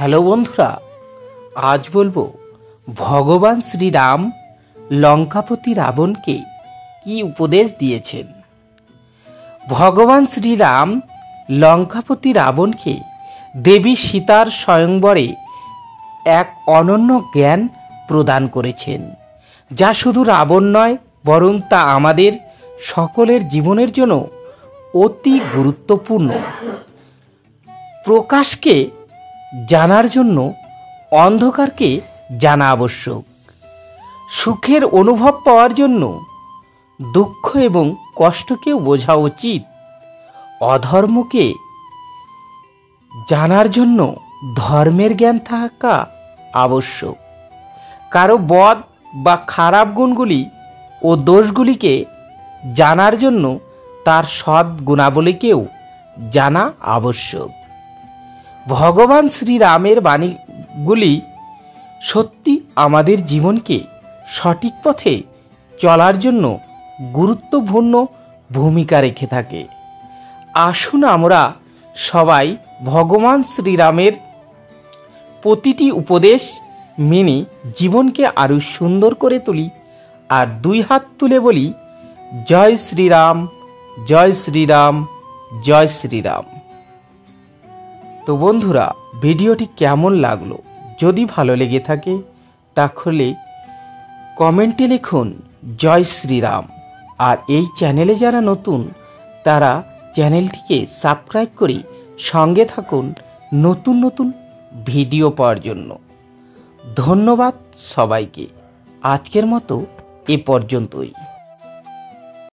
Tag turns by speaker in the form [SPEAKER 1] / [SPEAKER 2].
[SPEAKER 1] Hello বন্ধুরা, আজ বলবো ভগবান শ্রীরাম লঙ্কাপতি রাবণকে কি উপদেশ দিয়েছেন। ভগবান শ্রীরাম লঙ্কাপতি রাবণকে দেবী সীতার স্বয়ংবরে এক অনন্য জ্ঞান প্রদান করেছেন, যা শুধু রাবণ নয় বরং তা আমাদের সকলের জীবনের জন্য অতি গুরুত্বপূর্ণ। প্রকাশকে জানার জন্য অন্ধকারকে জানা আবশ্যক। সুখের অনুভব পাওয়ার জন্য দুঃখ এবং কষ্টকেও বোঝা উচিত। অধর্মকে জানার জন্য ধর্মের জ্ঞান থাকা আবশ্যক। কারো বদ বা খারাপ গুণগুলি ও দোষগুলিকে জানার জন্য তার সৎ গুণাবলীকেও জানা আবশ্যক। ভগবান শ্রীরামের বাণীগুলি সত্যি আমাদের জীবনকে সঠিক পথে চলার জন্য গুরুত্বপূর্ণ ভূমিকা রেখে থাকে। আসুন আমরা সবাই ভগবান শ্রীরামের প্রতিটি উপদেশ মেনে জীবনকে আরো সুন্দর করে তুলি আর দুই হাত তুলে বলি, জয় শ্রীরাম, জয় শ্রীরাম, জয় শ্রীরাম। তো বন্ধুরা, ভিডিওটি কেমন লাগলো? যদি ভালো লেগে থাকে তাহলে কমেন্টে লিখুন জয় শ্রীরাম। আর এই চ্যানেলে যারা নতুন তারা চ্যানেলটিকে সাবস্ক্রাইব করে সঙ্গে থাকুন নতুন নতুন ভিডিও পাওয়ার জন্য। ধন্যবাদ সবাইকে। আজকের মতো এ পর্যন্তই।